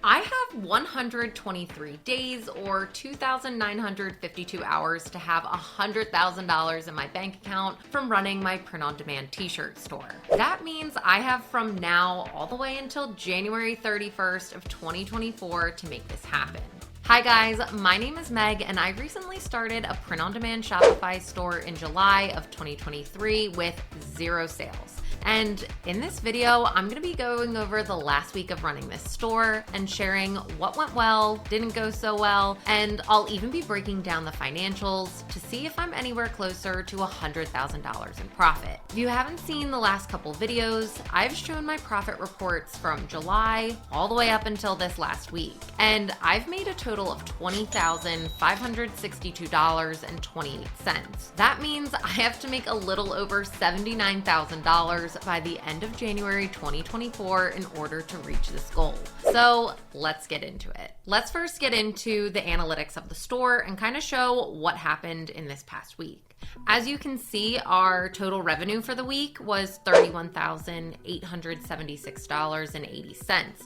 I have 123 days or 2,952 hours to have $100,000 in my bank account from running my print-on-demand t-shirt store. That means I have from now all the way until January 31st of 2024 to make this happen. Hi guys, my name is Meg and I recently started a print-on-demand Shopify store in July of 2023 with 0 sales. And in this video, I'm going to be going over the last week of running this store and sharing what went well, didn't go so well, and I'll even be breaking down the financials to see if I'm anywhere closer to $100,000 in profit. If you haven't seen the last couple videos, I've shown my profit reports from July all the way up until this last week, and I've made a total of $20,562.28. That means I have to make a little over $79,000 by the end of January 2024 in order to reach this goal. So let's get into it. Let's first get into the analytics of the store and kind of show what happened in this past week. As you can see, our total revenue for the week was $31,876.80.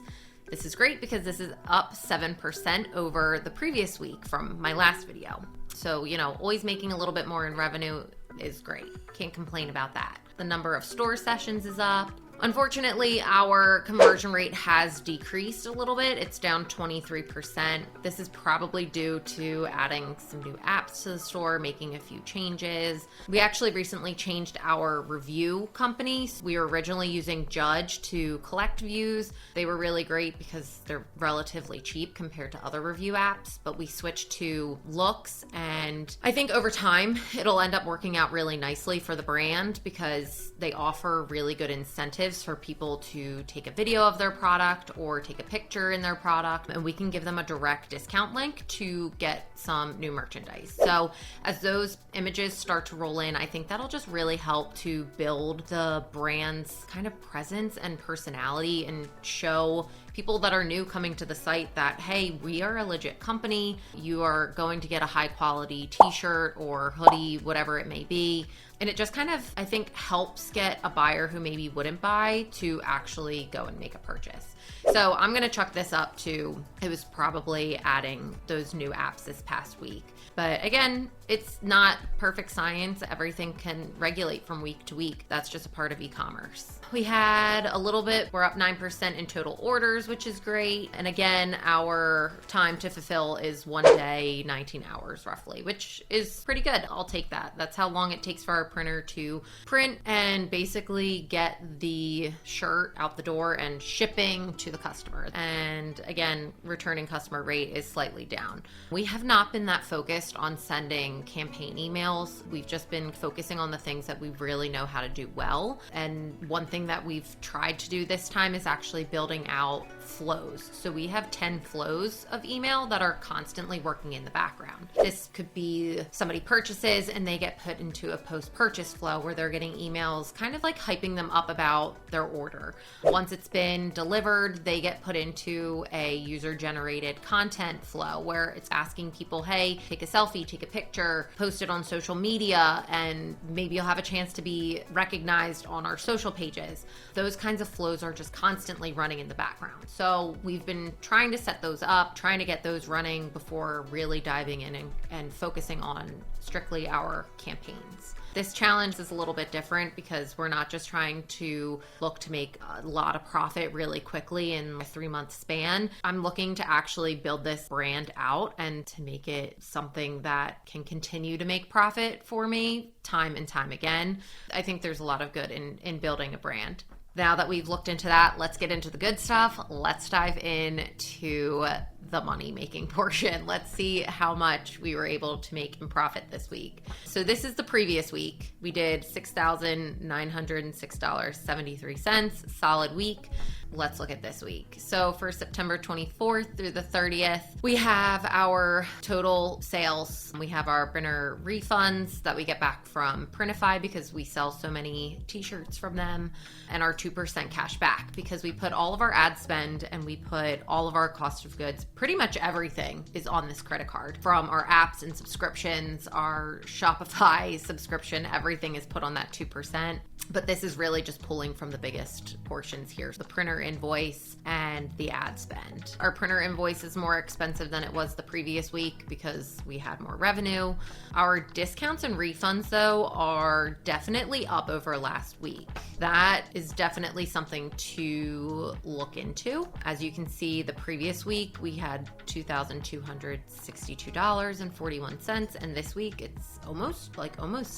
This is great because this is up 7% over the previous week from my last video. So, always making a little bit more in revenue is great. Can't complain about that. The number of store sessions is up. Unfortunately, our conversion rate has decreased a little bit. It's down 23%. This is probably due to adding some new apps to the store, making a few changes. We actually recently changed our review company. We were originally using Judge to collect views. They were really great because they're relatively cheap compared to other review apps, but we switched to Looks, and I think over time it'll end up working out really nicely for the brand because they offer really good incentives for people to take a video of their product or take a picture in their product, and we can give them a direct discount link to get some new merchandise. So as those images start to roll in, I think that'll just really help to build the brand's kind of presence and personality and show people that are new coming to the site that, hey, we are a legit company. You are going to get a high quality t-shirt or hoodie, whatever it may be. And it just kind of, I think, helps get a buyer who maybe wouldn't buy to actually go and make a purchase. So I'm going to chuck this up to, it was probably adding those new apps this past week. But again, it's not perfect science. Everything can regulate from week to week. That's just a part of e-commerce. We had a little bit, we're up 9% in total orders, which is great. And again, our time to fulfill is 1 day, 19 hours roughly, which is pretty good. I'll take that. That's how long it takes for our printer to print and basically get the shirt out the door and shipping to the customer. And again, returning customer rate is slightly down. We have not been that focused on sending campaign emails. We've just been focusing on the things that we really know how to do well. And one thing that we've tried to do this time is actually building out flows. So we have 10 flows of email that are constantly working in the background. This could be somebody purchases and they get put into a post-purchase flow where they're getting emails kind of like hyping them up about their order. Once it's been delivered, they get put into a user-generated content flow where it's asking people, hey, take a selfie, take a picture, post it on social media, and maybe you'll have a chance to be recognized on our social pages. Those kinds of flows are just constantly running in the background. So we've been trying to set those up, trying to get those running before really diving in and focusing on strictly our campaigns. This challenge is a little bit different because we're not just trying to look to make a lot of profit really quickly in a 3-month span. I'm looking to actually build this brand out and to make it something that can continue to make profit for me time and time again. I think there's a lot of good in building a brand. Now that we've looked into that, let's get into the good stuff. Let's dive into the money-making portion. Let's see how much we were able to make in profit this week. So this is the previous week. We did $6,906.73, solid week. Let's look at this week. So for September 24th through the 30th, we have our total sales. We have our printer refunds that we get back from Printify because we sell so many t-shirts from them, and our 2% cash back because we put all of our ad spend and we put all of our cost of goods, pretty much everything is on this credit card. From our apps and subscriptions, our Shopify subscription, everything is put on that 2%. But this is really just pulling from the biggest portions here. The printer printer invoice and the ad spend. Our printer invoice is more expensive than it was the previous week because we had more revenue. Our discounts and refunds, though, are definitely up over last week. That is definitely something to look into. As you can see, the previous week we had $2,262.41, and this week it's almost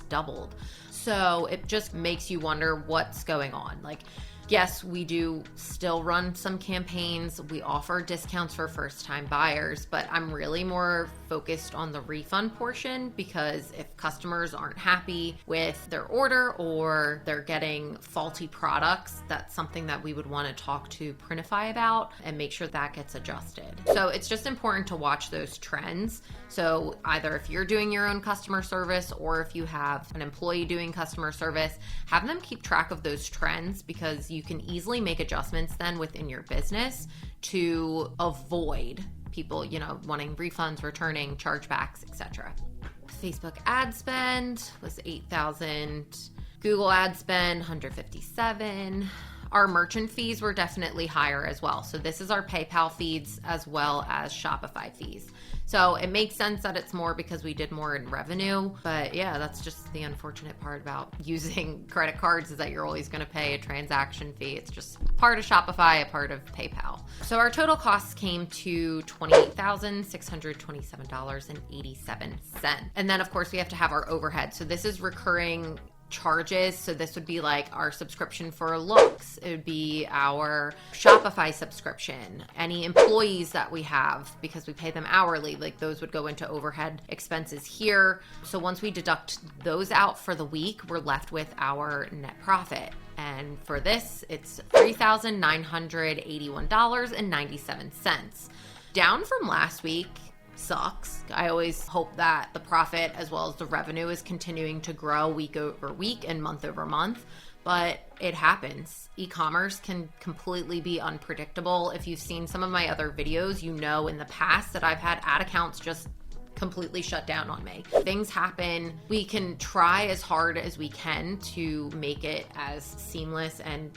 doubled. So it just makes you wonder what's going on. Yes, we do still run some campaigns. We offer discounts for first-time buyers, but I'm really more focused on the refund portion, because if customers aren't happy with their order or they're getting faulty products, that's something that we would want to talk to Printify about and make sure that gets adjusted. So it's just important to watch those trends. So either if you're doing your own customer service or if you have an employee doing customer service, have them keep track of those trends, because you can easily make adjustments then within your business to avoid people, wanting refunds, returning, chargebacks, etc. Facebook ad spend was $8,000. Google ad spend, $157. Our merchant fees were definitely higher as well. So this is our PayPal fees as well as Shopify fees. So it makes sense that it's more because we did more in revenue. But yeah, that's just the unfortunate part about using credit cards, is that you're always going to pay a transaction fee. It's just part of Shopify, a part of PayPal. So our total costs came to $28,627.87. And then of course we have to have our overhead. So this is recurring charges. So this would be like our subscription for Looks. It would be our Shopify subscription. Any employees that we have, because we pay them hourly, those would go into overhead expenses here. So once we deduct those out for the week, we're left with our net profit. And for this, it's $3,981.97. Down from last week. Sucks. I always hope that the profit as well as the revenue is continuing to grow week over week and month over month, but it happens. E-commerce can completely be unpredictable. If you've seen some of my other videos, in the past that I've had ad accounts just completely shut down on me. Things happen. We can try as hard as we can to make it as seamless and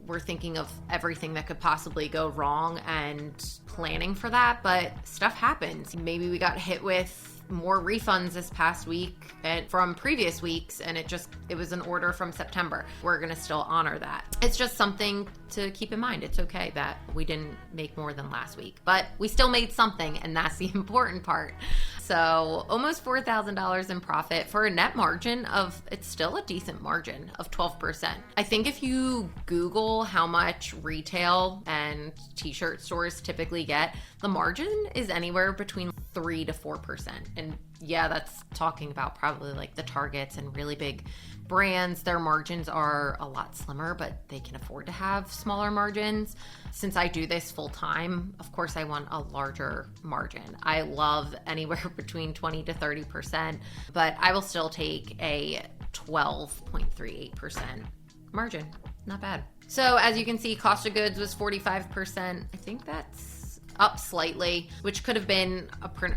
we're thinking of everything that could possibly go wrong and planning for that, but stuff happens. Maybe we got hit with more refunds this past week and from previous weeks, and it was an order from September. We're going to still honor that. It's just something to keep in mind. It's okay that we didn't make more than last week, but we still made something, and that's the important part. So almost $4,000 in profit for a net margin it's still a decent margin of 12%. I think if you Google how much retail and t-shirt stores typically get, the margin is anywhere between 3 to 4%. And yeah, that's talking about probably the Targets and really big brands. Their margins are a lot slimmer, but they can afford to have smaller margins. Since I do this full time, of course I want a larger margin. I love anywhere between 20 to 30%, but I will still take a 12.38% margin. Not bad. So as you can see, cost of goods was 45%. I think that's up slightly, which could have been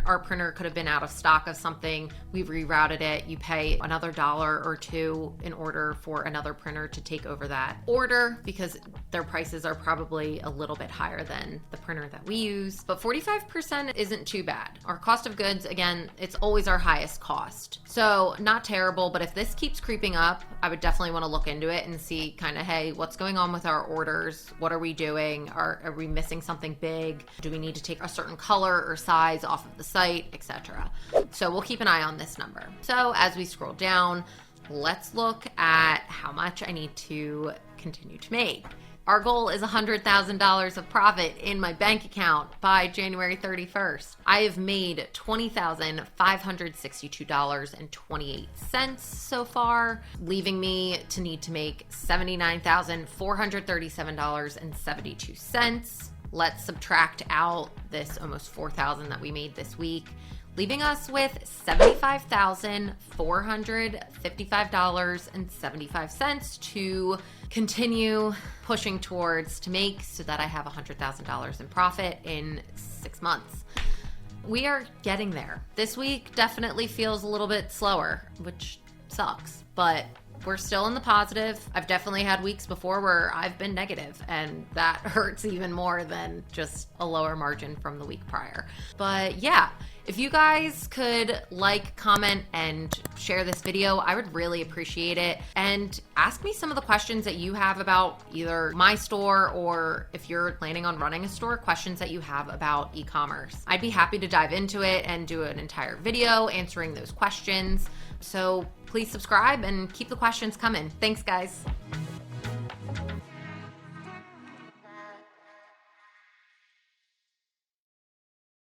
our printer could have been out of stock of something. We rerouted it. You pay another $1 or $2 in order for another printer to take over that order, because their prices are probably a little bit higher than the printer that we use. But 45% isn't too bad. Our cost of goods, again, it's always our highest cost. So not terrible, but if this keeps creeping up, I would definitely want to look into it and see hey, what's going on with our orders? What are we doing? Are we missing something big? Do we need to take a certain color or size off of the site, etc.? So we'll keep an eye on this number. So as we scroll down, let's look at how much I need to continue to make. Our goal is $100,000 of profit in my bank account by January 31st. I have made $20,562.28 so far, leaving me to need to make $79,437.72. Let's subtract out this almost $4,000 that we made this week, leaving us with $75,455.75 to continue pushing towards to make, so that I have $100,000 in profit in 6 months. We are getting there. This week definitely feels a little bit slower, which sucks, but we're still in the positive. I've definitely had weeks before where I've been negative, and that hurts even more than just a lower margin from the week prior. But yeah, if you guys could like, comment, and share this video, I would really appreciate it. And ask me some of the questions that you have about either my store, or if you're planning on running a store, questions that you have about e-commerce. I'd be happy to dive into it and do an entire video answering those questions. So please subscribe and keep the questions coming. Thanks, guys.